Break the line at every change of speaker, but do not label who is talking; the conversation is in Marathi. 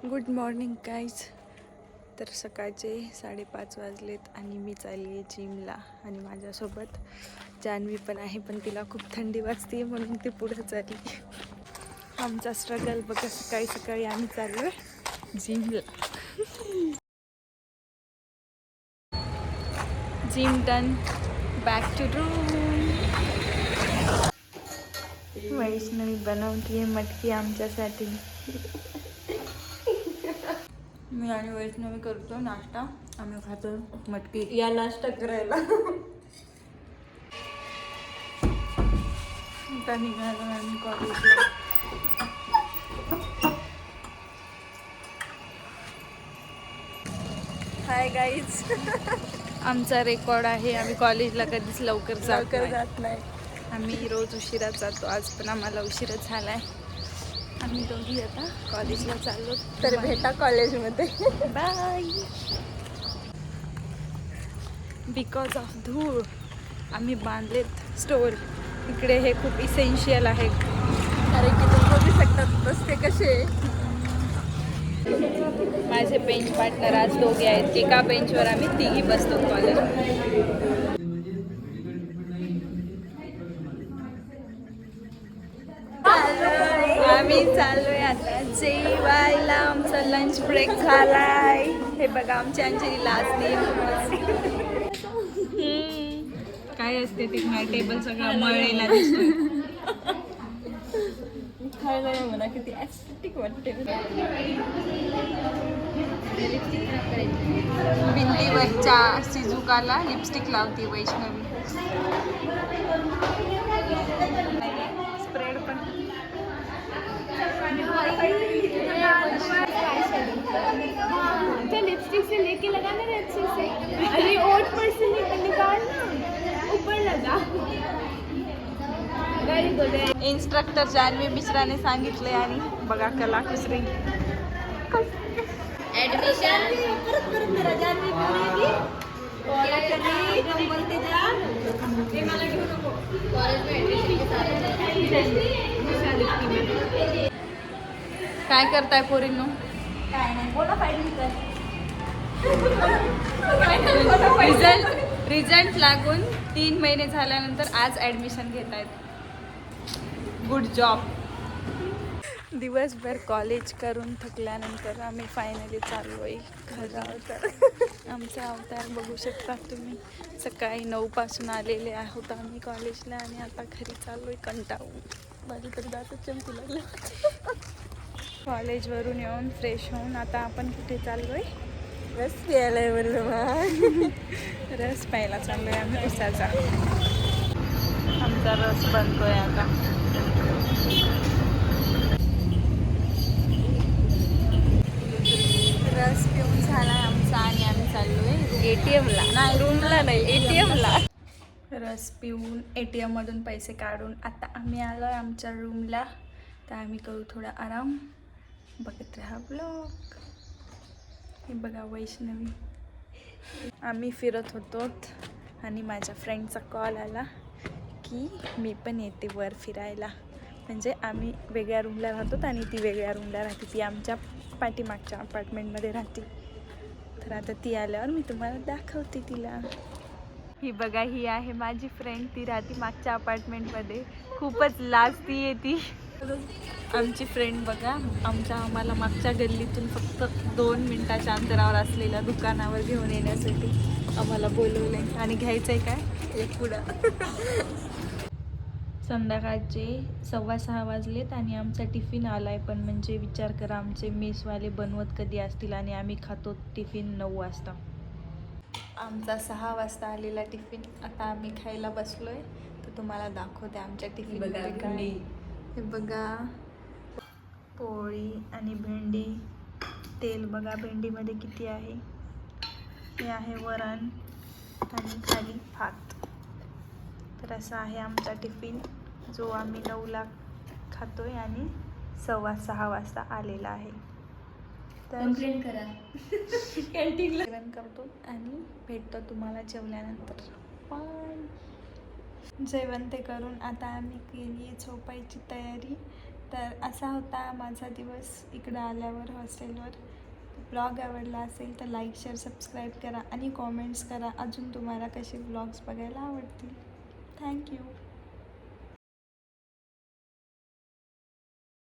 Good morning guys. तर सकाळचे 5:30 वाजलेत आणि मी चालली आहे जिमला आणि माझ्यासोबत जान्हवी पण आहे, पण तिला खूप थंडी वाजते म्हणून ती पुढे चालली. आमचा स्ट्रगल बघा, सकाळी सकाळी आम्ही चाललो आहे जिमला. Gym done, back to room. Vaishnavi बनवतीये मटकी आमच्यासाठी. मी आणि वैष्णवी करतो नाश्ता, आम्ही खातो मटकी. या नाश्ता करायला आता निघालो आम्ही कॉलेजला. Hi guys. आमचा रेकॉर्ड आहे, आम्ही कॉलेजला कधीच लवकर जात नाही. आम्ही रोज उशिरा जातो, आज पण आम्हाला उशिरा झालाय. आम्ही दोघी आता कॉलेजला चाललो, तर भेटा कॉलेजमध्ये. बाय. बिकॉज ऑफ धूळ आम्ही बांधलेत स्टोर. इकडे हे खूप इसेन्शियल आहे, कारण की तुम्ही बघू शकतात रस्ते कसे. माझे बेंच पार्टनर आज दोघे आहेत, एका बेंचवर आम्ही तिघी बसतो कॉलेज. आम्ही चाललोय आता जेवायला. आमचा लंच ब्रेक झालाय. हे बघा आमची अंजली लाजते. काय असते ते टेबल सगळं मळलेला दिसतो. खायला म्हणा किती ॲस्थेटिक वाटते. भिंतीवरच्या सिजुकाला लिपस्टिक लावते वैष्णवी. स्प्रेड पण
लिपस्टिक से लेके लगाना है अच्छे से. अरे ओठ पर से निकालना, ऊपर लगा. Very good.
इन्स्ट्रक्टर जान्हवी मिश्राने सांगितले आणि बघा कलाकुसरी.
ऍडमिशन
काय करताय पोरींनो?
काय नाही, बोला फायदा.
रिझल्ट लागून 3 महिने झाल्यानंतर आज ॲडमिशन घेत आहेत. Good job. दिवसभर कॉलेज करून थकल्यानंतर आम्ही फायनली चाललो आहे खरं अवतार. आमचा अवतार बघू शकता तुम्ही. सकाळी 9 पासून आलेले आहोत आम्ही कॉलेजला आणि आता घरी चाललो आहे कंटाळून. माझी तर दातच चमकू लागलं. कॉलेजवरून येऊन फ्रेश होऊन आता आपण कुठे चाललो आहे? रस प्यायला. रस प्यायला चाललो आहे आम्ही उसाचा. आमचा रस बनतोय आता. रस पिऊन झाला आमचा आणि आम्ही चाललो आहे ATMला. नाही, रूमला नाही, ATMला. रस पिऊन ATMमधून पैसे काढून आता आम्ही आलो आहे आमच्या रूमला. तर आम्ही करू थोडा आराम. बघत राहा ब्लॉग. हे बघा वैष्णवी. आम्ही फिरत होतो आणि माझ्या फ्रेंडचा कॉल आला की मी पण येते वर फिरायला. म्हणजे आम्ही वेगळ्या रूमला राहतो आणि ती वेगळ्या रूमला राहते. ती आमच्या पाठीमागच्या अपार्टमेंटमध्ये राहते. तर आता ती आल्यावर मी तुम्हाला दाखवते तिला. ही बघा, ही आहे माझी फ्रेंड. ती राहते मागच्या अपार्टमेंटमध्ये. खूपच लाजती आहे ती. आमची फ्रेंड बघा, आम्हाला मागच्या गल्लीतून फक्त 2 मिनिटाच्या अंतरावर असलेल्या दुकानावर घेऊन येण्यासाठी आम्हाला बोलवलं आहे. आणि घ्यायचं आहे काय? एक पुडा. संध्याकाळचे 6:15 वाजलेत आणि आमचा टिफिन आला आहे. पण म्हणजे विचार करा, आमचे मेसवाले बनवत कधी असतील आणि आम्ही खातो टिफिन 9 वाजता. आमचा 6 वाजता आलेला टिफिन आता आम्ही खायला बसलो आहे. तर तुम्हाला दाखवते आमच्या टिफिनमध्ये काय. हे बघा, पोळी आणि भेंडी. तेल बघा भेंडीमध्ये किती आहे. हे आहे वरण आणि खाली भात. तर असा आहे आमचा टिफिन, जो आम्ही 9ला खातोय आणि 6:15 वाजता आलेला आहे. तर
कंप्लेंट करा कॅन्टीनला.
जेवण करतो आणि भेटतो तुम्हाला जेवल्यानंतर. बाय. जेवण ते करून आता आम्ही केली झोपायची तयारी. तर असा होता माझा दिवस इकडं आल्यावर हॉस्टेलवर. ब्लॉग आवडला असेल तर लाईक शेअर सबस्क्राईब करा आणि कॉमेंट्स करा अजून तुम्हाला कसे ब्लॉग्स बघायला आवडतील. थँक्यू.